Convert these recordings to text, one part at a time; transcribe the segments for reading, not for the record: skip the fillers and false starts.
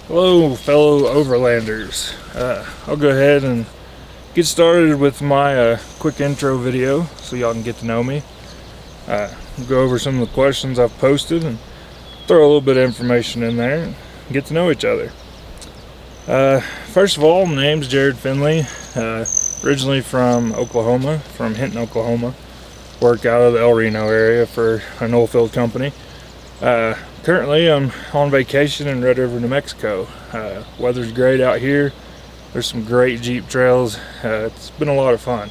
Hello, fellow overlanders. I'll go ahead and get started with my quick intro video so y'all can get to know me. We'll go over some of the questions I've posted and throw a little bit of information in there and get to know each other. First of all, my name's Jared Finley. Originally from Oklahoma, from Hinton, Oklahoma. Work out of the El Reno area for an oilfield company. Currently, I'm on vacation in Red River, New Mexico. Weather's great out here. There's some great Jeep trails. It's been a lot of fun.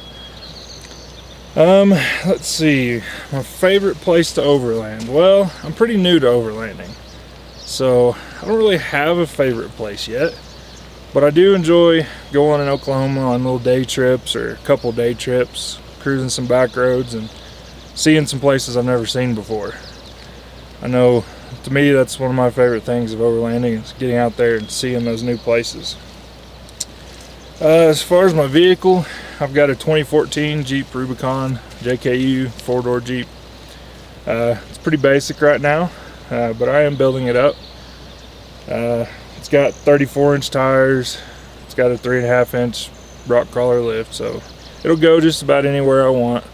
Let's see. My favorite place to overland. Well, I'm pretty new to overlanding, so I don't really have a favorite place yet. But I do enjoy going in Oklahoma on little day trips or a couple day trips, cruising some back roads and seeing some places I've never seen before. I know, to me, that's one of my favorite things of overlanding, is getting out there and seeing those new places. As far as my vehicle, I've got a 2014 Jeep Rubicon JKU 4-door Jeep. It's pretty basic right now, but I am building it up. It's got 34-inch tires. It's got a 3.5-inch rock crawler lift, so it'll go just about anywhere I want.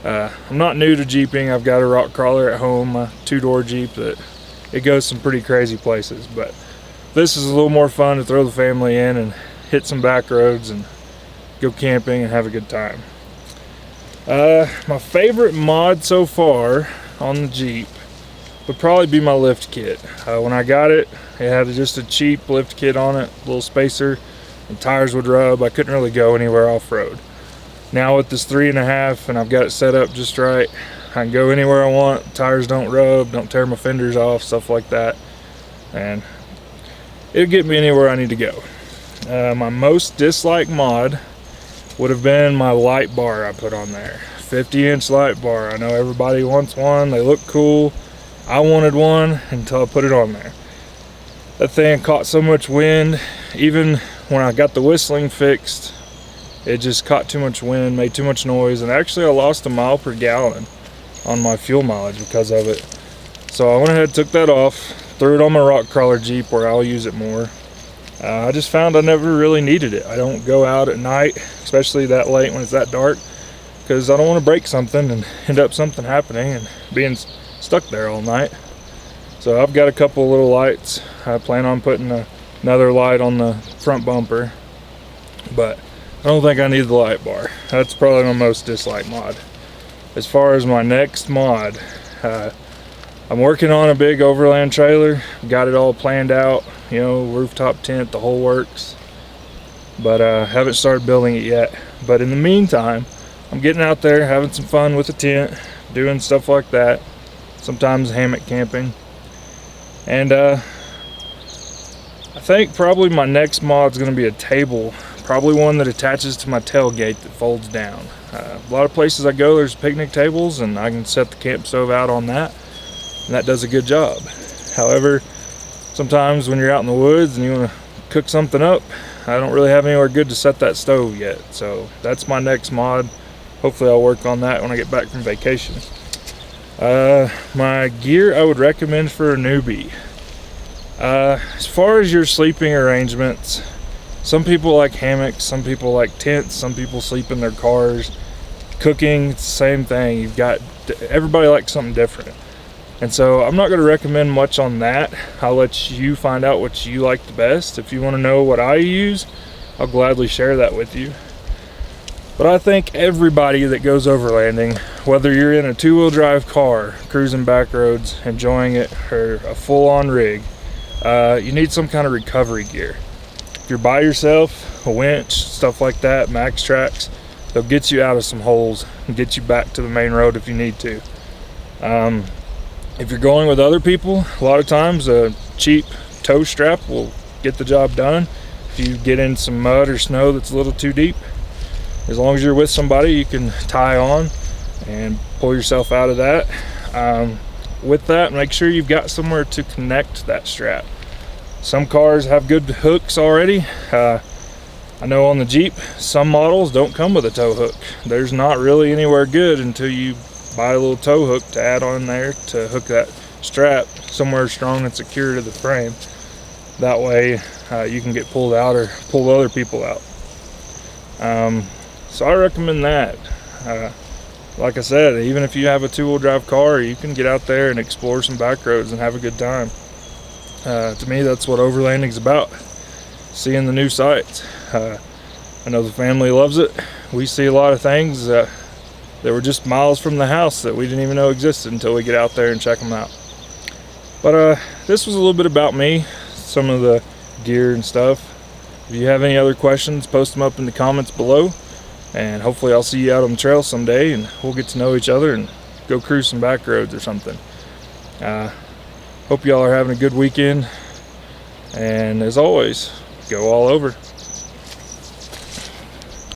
I'm not new to Jeeping. I've got a rock crawler at home, a 2-door Jeep that it goes some pretty crazy places, but this is a little more fun to throw the family in and hit some back roads and go camping and have a good time. My favorite mod so far on the Jeep would probably be my lift kit. When I got it, it had just a cheap lift kit on it, a little spacer, and tires would rub. I couldn't really go anywhere off-road. Now with this 3.5 and I've got it set up just right, I can go anywhere I want. Tires don't rub, don't tear my fenders off, stuff like that, and it'll get me anywhere I need to go. My most disliked mod would have been my light bar I put on there. 50-inch light bar. I know everybody wants one, they look cool. I wanted one until I put it on there. That thing caught so much wind. Even when I got the whistling fixed, it just caught too much wind, made too much noise, and actually I lost a mile per gallon on my fuel mileage because of it. So I went ahead and took that off, threw it on my rock crawler Jeep where I'll use it more. I just found I never really needed it. I don't go out at night, especially that late when it's that dark, because I don't want to break something and end up something happening and being stuck there all night. So I've got a couple little lights. I plan on putting another light on the front bumper, but I don't think I need the light bar. That's probably my most disliked mod. As far as my next mod, I'm working on a big overland trailer. Got it all planned out, you know, rooftop tent, the whole works. But haven't started building it yet. But in the meantime, I'm getting out there, having some fun with the tent, doing stuff like that. Sometimes hammock camping. And I think probably my next mod is going to be a table. Probably one that attaches to my tailgate that folds down. A lot of places I go, there's picnic tables, and I can set the camp stove out on that, and that does a good job. However, sometimes when you're out in the woods and you want to cook something up, I don't really have anywhere good to set that stove yet. So that's my next mod. Hopefully I'll work on that when I get back from vacation. My gear I would recommend for a newbie. As far as your sleeping arrangements, some people like hammocks, some people like tents, some people sleep in their cars. Cooking, it's the same thing. Everybody likes something different. And so I'm not going to recommend much on that. I'll let you find out what you like the best. If you want to know what I use, I'll gladly share that with you. But I think everybody that goes overlanding, whether you're in a 2-wheel drive car, cruising back roads, enjoying it, or a full-on rig, you need some kind of recovery gear. If you're by yourself, a winch, stuff like that, max tracks, they'll get you out of some holes and get you back to the main road if you need to. If you're going with other people, a lot of times a cheap tow strap will get the job done. If you get in some mud or snow that's a little too deep, as long as you're with somebody, you can tie on and pull yourself out of that. With that, make sure you've got somewhere to connect that strap. Some cars have good hooks already. I know on the Jeep, some models don't come with a tow hook. There's not really anywhere good until you buy a little tow hook to add on there to hook that strap somewhere strong and secure to the frame. That way you can get pulled out or pull other people out. So I recommend that. Like I said, even if you have a 2-wheel drive car, you can get out there and explore some back roads and have a good time. To me, that's what overlanding is about, seeing the new sights. I know the family loves it. We see a lot of things that were just miles from the house that we didn't even know existed until we get out there and check them out. But this was a little bit about me, some of the gear and stuff. If you have any other questions, post them up in the comments below, and hopefully I'll see you out on the trail someday and we'll get to know each other and go cruise some back roads or something. Hope y'all are having a good weekend, and as always, go all over.